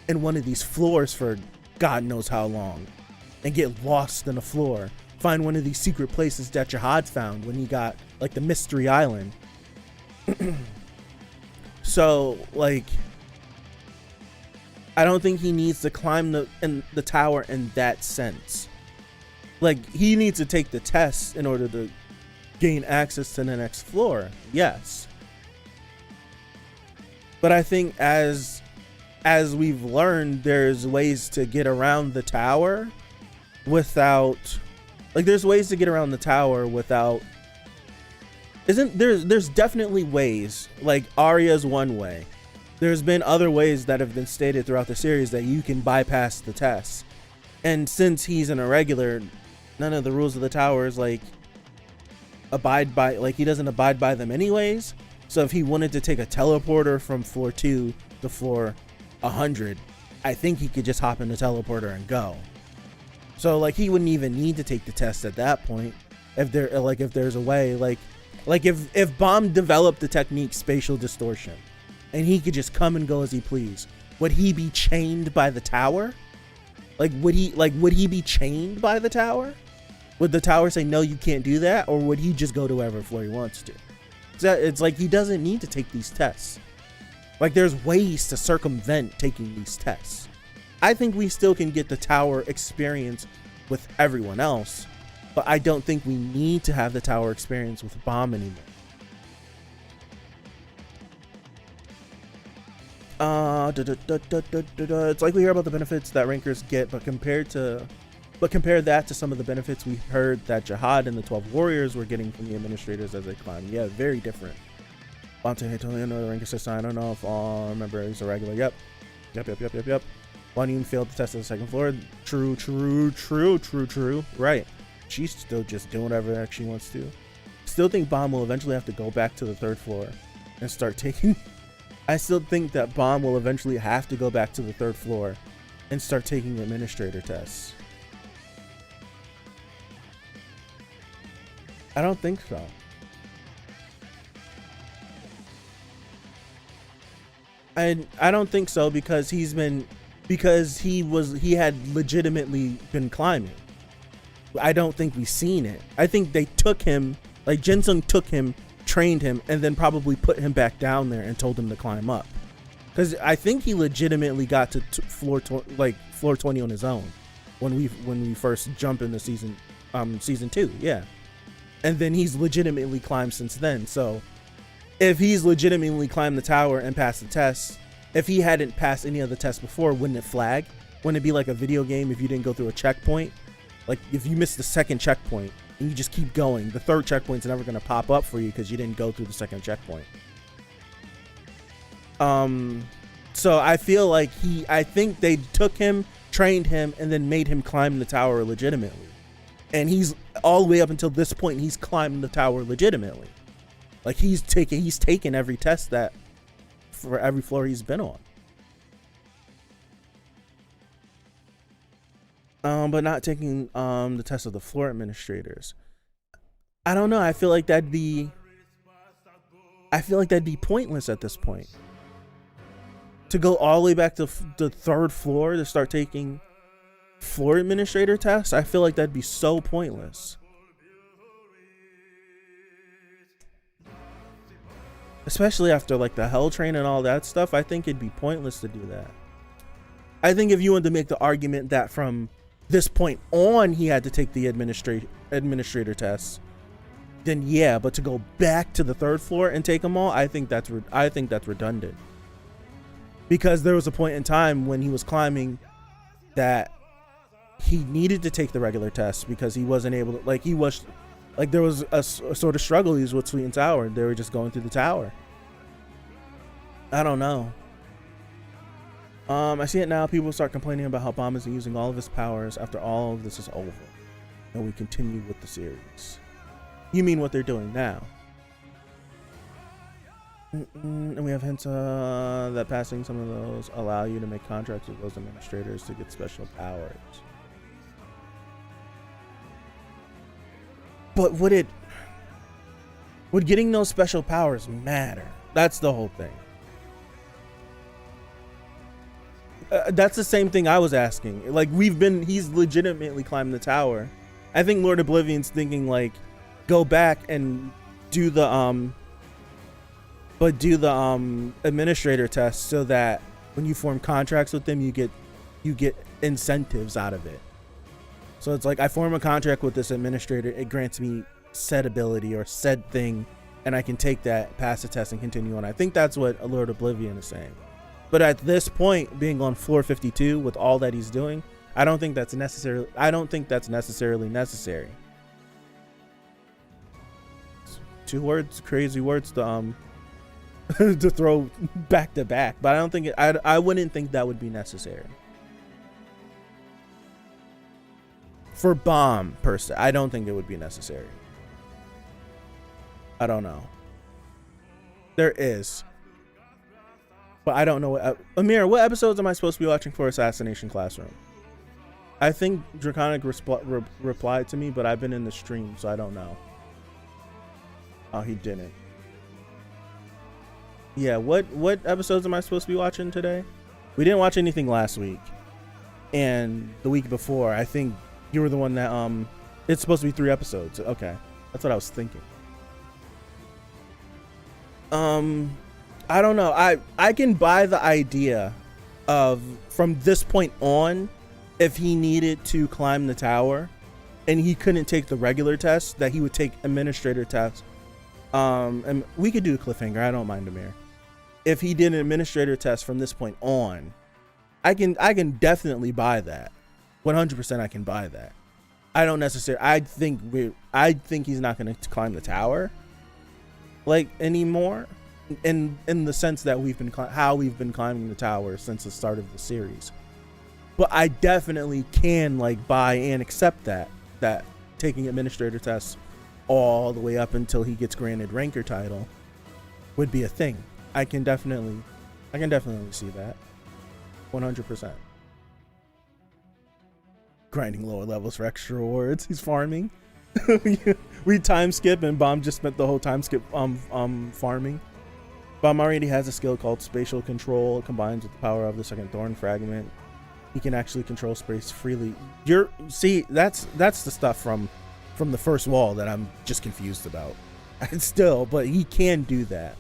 in one of these floors for God knows how long and get lost in a floor. Find one of these secret places that Jihad found when he got like the mystery island. So like, I don't think he needs to climb the tower in that sense. Like, he needs to take the test in order to gain access to the next floor. Yes. But I think as we've learned, there's ways to get around the tower without, like, there's ways to get around the tower without, there's definitely ways. Like, Arya's one way. There's been other ways that have been stated throughout the series that you can bypass the test. And since he's an irregular, none of the rules of the tower is like he doesn't abide by them anyways. So if he wanted to take a teleporter from floor 2 to floor 100, I think he could just hop in the teleporter and go. So like, he wouldn't even need to take the test at that point if there's a way, like if Bomb developed the technique spatial distortion and he could just come and go as he please, would he be chained by the tower? Would he be chained by the tower? Would the tower say, no, you can't do that? Or would he just go to wherever floor he wants to? It's like, he doesn't need to take these tests. Like, there's ways to circumvent taking these tests. I think we still can get the tower experience with everyone else, but I don't think we need to have the tower experience with Bomb anymore. It's like we hear about the benefits that rankers get, but compare that to some of the benefits we heard that Jihad and the 12 warriors were getting from the administrators as they climbed. Yeah, very different. Bonte, I totally know the ranker system. I don't know if all remember he's a regular. Yep. One failed the test on the second floor. True. Right. She's still just doing whatever the heck she wants to. Still think Bomb will eventually have to go back to the third floor and start taking. I still think that Bomb will eventually have to go back to the third floor and start taking administrator tests. I don't think so. I don't think so because he had legitimately been climbing. I don't think we've seen it. I think they took him, like Jinsung took him, trained him, and then probably put him back down there and told him to climb up. Because I think he legitimately got to floor 20 on his own when we first jump into season 2, yeah. And then he's legitimately climbed since then. So if he's legitimately climbed the tower and passed the test, if he hadn't passed any of the tests before, wouldn't it flag? Wouldn't it be like a video game if you didn't go through a checkpoint? Like if you missed the second checkpoint and you just keep going, the third checkpoint's never going to pop up for you because you didn't go through the second checkpoint. So I feel like I think they took him, trained him, and then made him climb the tower legitimately. And he's all the way up until this point, he's climbed the tower legitimately. Like he's taken every test that for every floor he's been on. But not taking the test of the floor administrators. I don't know. I feel like that'd be pointless at this point. To go all the way back to the third floor to start taking floor administrator tests, I feel like that'd be so pointless. Especially after like the Hell Train and all that stuff, I think it'd be pointless to do that. I think if you wanted to make the argument that from this point on he had to take the administrator test, then yeah, but to go back to the third floor and take them all, I think that's redundant. Because there was a point in time when he was climbing that he needed to take the regular test because he wasn't able to, like, there was a sort of struggle he was with Sweet and Sour. They were just going through the tower. I don't know. I see it now. People start complaining about how Bomb isn't using all of his powers after all of this is over, and we continue with the series. You mean what they're doing now? And we have hints that passing some of those allow you to make contracts with those administrators to get special powers. But would getting those special powers matter? That's the whole thing. That's the same thing I was asking. Like, he's legitimately climbing the tower. I think Lord Oblivion's thinking, like, go back and do the administrator test so that when you form contracts with them, you get incentives out of it. So it's like, I form a contract with this administrator, it grants me said ability or said thing, and I can take that, pass the test, and continue on. I think that's what Lord Oblivion is saying. But at this point, being on floor 52 with all that he's doing, I don't think that's necessarily necessary. Two words, crazy words to to throw back to back, but I wouldn't think that would be necessary. For Bomb per se, I don't think it would be necessary. I don't know. There is. But I don't know what... Amir, what episodes am I supposed to be watching for Assassination Classroom? I think Draconic replied to me, but I've been in the stream, so I don't know. Oh, he didn't. Yeah, what episodes am I supposed to be watching today? We didn't watch anything last week. And the week before, I think you were the one that... It's supposed to be 3 episodes. Okay. That's what I was thinking. I don't know. I can buy the idea of, from this point on, if he needed to climb the tower and he couldn't take the regular test, that he would take administrator test. And we could do a cliffhanger. I don't mind, Amir. If he did an administrator test from this point on, I can definitely buy that. 100% I can buy that. I don't necessarily... I think he's not going to climb the tower like anymore. In the sense that we've been climbing the tower since the start of the series, but I definitely can like buy and accept that taking administrator tests all the way up until he gets granted ranker title would be a thing. I can definitely see that 100%. Grinding lower levels for extra rewards. He's farming. We time skip and Bomb just spent the whole time skip farming. Bomb already has a skill called Spatial Control. It combines with the power of the second Thorn Fragment. He can actually control space freely. That's the stuff from the first wall that I'm just confused about. Still, but he can do that.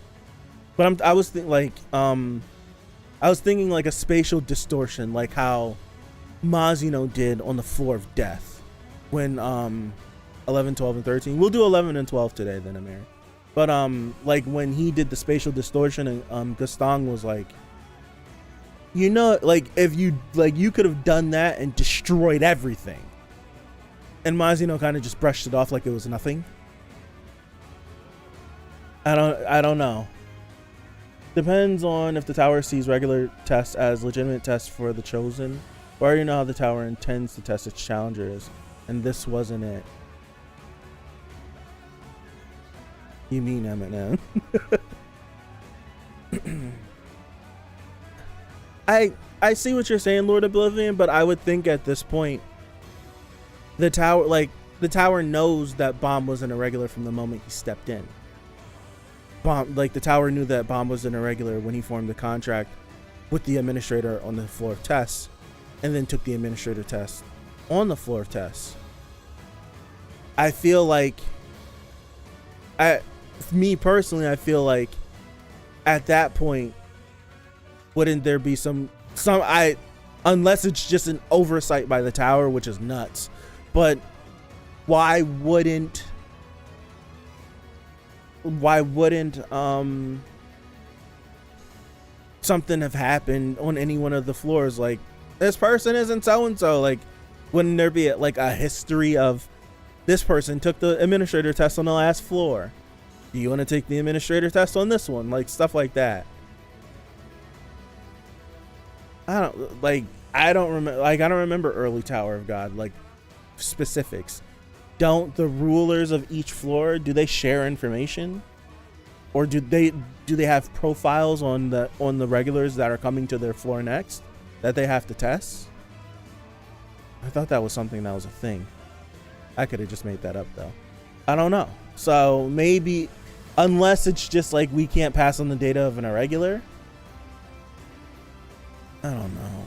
But I was thinking like a spatial distortion, like how Mazino did on the floor of death when 11, 12, and 13. We'll do 11 and 12 today, then, Amir. But like when he did the spatial distortion, and Gaston was like, you know, like if you could have done that and destroyed everything, and Mazino kind of just brushed it off like it was nothing. I don't know. Depends on if the tower sees regular tests as legitimate tests for the chosen. We already know how the tower intends to test its challengers, and this wasn't it. You mean Eminem? I see what you're saying, Lord Oblivion, but I would think at this point the tower knows that Bomb was an irregular from the moment he stepped in. The tower knew that Bomb was an irregular when he formed the contract with the administrator on the floor of tests, and then took the administrator test on the floor of tests. I feel like me personally, I feel like at that point, wouldn't there be some unless it's just an oversight by the tower, which is nuts. But why wouldn't something have happened on any one of the floors? Like, this person isn't so and so. Like, wouldn't there be like a history of this person took the administrator test on the last floor? Do you want to take the administrator test on this one? Like, stuff like that. I don't remember early Tower of God, like, specifics. Don't the rulers of each floor, do they share information? Or do they have profiles on the regulars that are coming to their floor next that they have to test? I thought that was something that was a thing. I could have just made that up though. I don't know. So maybe, unless it's just like we can't pass on the data of an irregular. I don't know.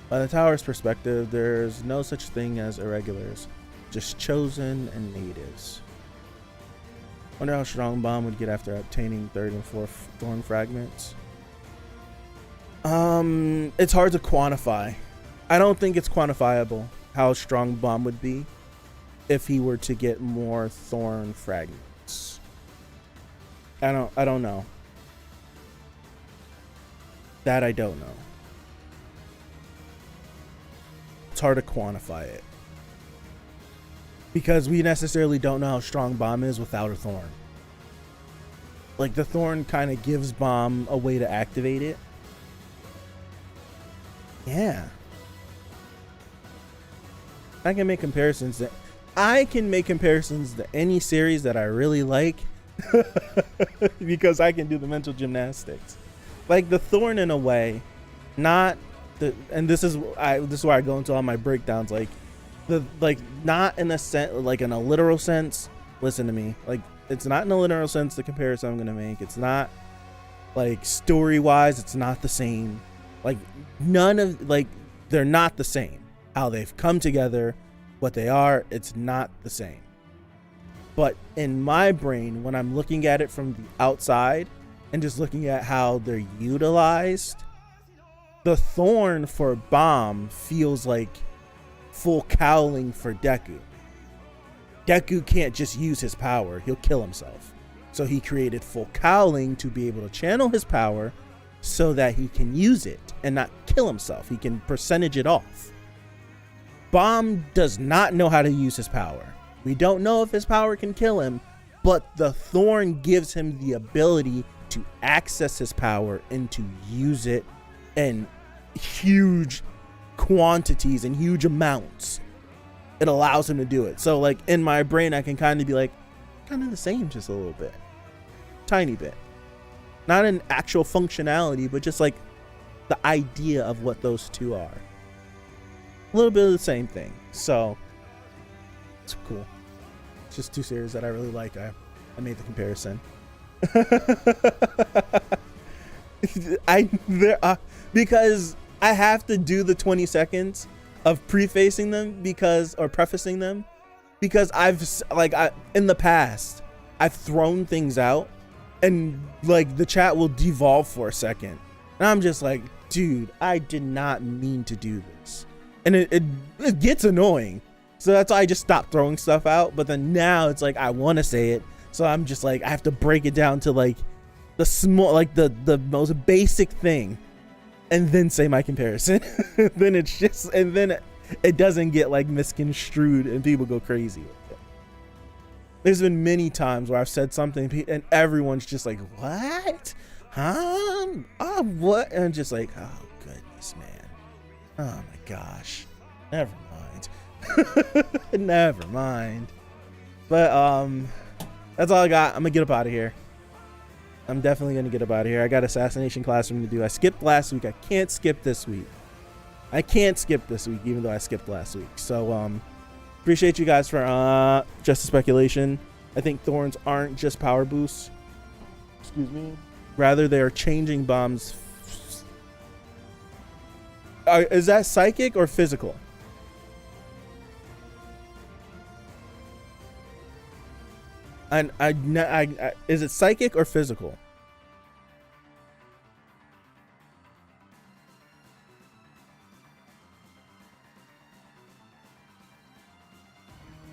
By the tower's perspective, there's no such thing as irregulars, just chosen and natives. Wonder how strong Bomb would get after obtaining 3rd and 4th thorn fragments. It's hard to quantify. I don't think it's quantifiable how strong Bomb would be if he were to get more thorn fragments. I don't know. That I don't know. It's hard to quantify it, because we necessarily don't know how strong Bomb is without a thorn. Like, the thorn kind of gives Bomb a way to activate it. Yeah. I can make comparisons to any series that I really like because I can do the mental gymnastics. Like, the thorn, in a way, not the, and this is where I go into all my breakdowns, not in a sense, like in a literal sense. Listen to me. Like, it's not in a literal sense the comparison I'm going to make. It's not, like, story-wise, it's not the same. Like, they're not the same. How they've come together, what they are, it's not the same. But in my brain, when I'm looking at it from the outside and just looking at how they're utilized, the thorn for Bomb feels like full cowling for Deku. Deku can't just use his power, he'll kill himself. So he created full cowling to be able to channel his power so that he can use it and not kill himself. He can percentage it off. Bomb does not know how to use his power. We don't know if his power can kill him, but the thorn gives him the ability to access his power and to use it in huge quantities and huge amounts. It allows him to do it. So, like, in my brain, I can kind of be like, kind of the same, just a little bit, tiny bit, not in actual functionality, but just like the idea of what those two are. A little bit of the same thing. So it's cool. It's just two series that I really like. I made the comparison. Because I have to do the 20 seconds of prefacing them prefacing them because in the past I've thrown things out and like the chat will devolve for a second and I'm just like, dude, I did not mean to do this, and it gets annoying. So that's why I just stopped throwing stuff out. But then now it's like I want to say it, so I'm just like, I have to break it down to like the small, like the most basic thing, and then say my comparison. Then it's just, and then it doesn't get like misconstrued and people go crazy with it. There's been many times where I've said something and everyone's just like, what? Huh? Oh, what? And I'm just like, oh goodness, man. Oh my gosh. Never mind. Never mind. But that's all I got. I'm gonna get up out of here. I'm definitely gonna get up out of here. I got Assassination Classroom to do. I skipped last week. I can't skip this week. Even though I skipped last week. So appreciate you guys for just a speculation. I think thorns aren't just power boosts. Excuse me. Rather, they are changing Bomb's. Is that psychic or physical? And is it psychic or physical?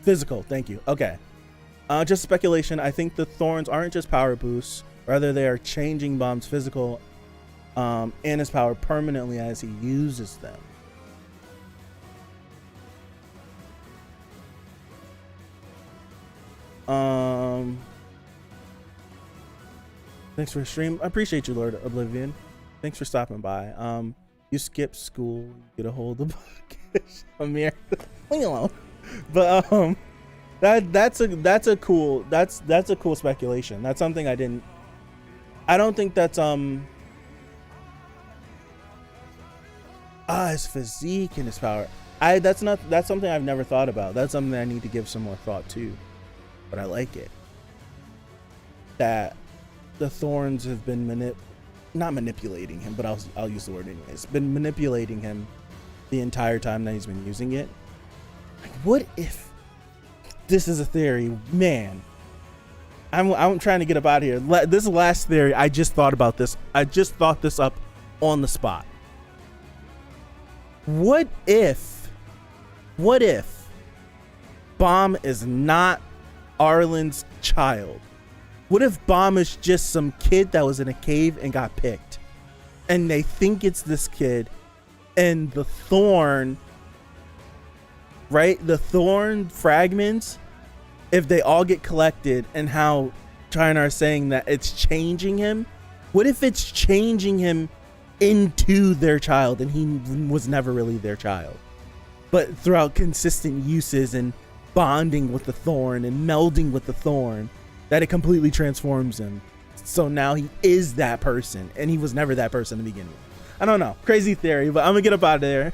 Physical, thank you. Okay. Just speculation. I think the thorns aren't just power boosts. Rather, they are changing Bomb's physical and his power permanently as he uses them. Thanks for the stream. I appreciate you, Lord Oblivion. Thanks for stopping by. You skip school, you get a hold of the book. Amir, leave me alone. But that's a cool speculation. That's something I don't think that's his physique and his power. That's something I've never thought about. That's something I need to give some more thought to. But I like it. That the thorns have been not manipulating him, but I'll use the word anyways. Been manipulating him the entire time that he's been using it. Like, what if this is a theory? Man, I'm trying to get up out of here. This is the last theory. I just thought about this. I just thought this up on the spot. What if Bomb is not Arlen's child? What if Bomb is just some kid that was in a cave and got picked, and they think it's this kid, and the thorn, right? The thorn fragments, if they all get collected, and how China are saying that it's changing him. What if it's changing him into their child, and he was never really their child, but throughout consistent uses and bonding with the thorn and melding with the thorn, that it completely transforms him. So now he is that person, and he was never that person in the beginning. I don't know. Crazy theory, but I'm gonna get up out of there.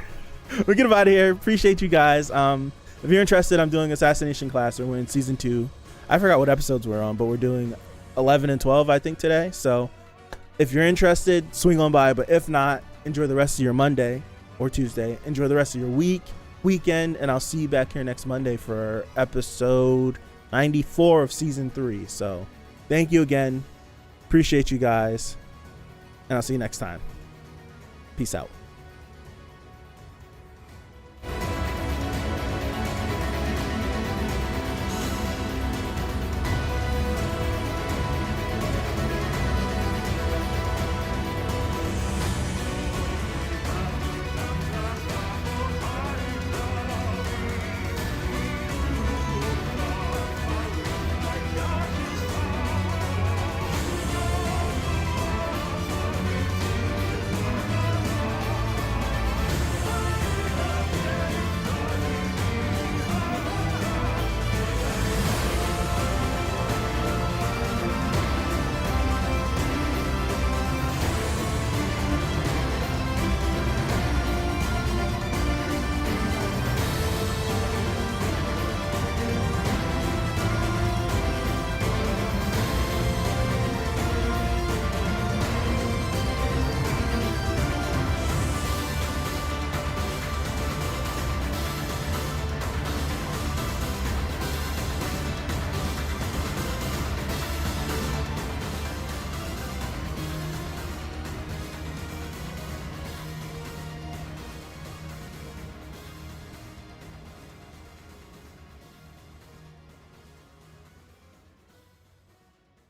We'll get up out of here. Appreciate you guys. If you're interested, I'm doing Assassination class. We're in season 2. I forgot what episodes we're on, but we're doing 11 and 12, I think, today. So if you're interested, swing on by. But if not, enjoy the rest of your Monday or Tuesday. Enjoy the rest of your weekend, and I'll see you back here next Monday for episode 94 of season 3. So thank you again. Appreciate you guys, and I'll see you next time. Peace out.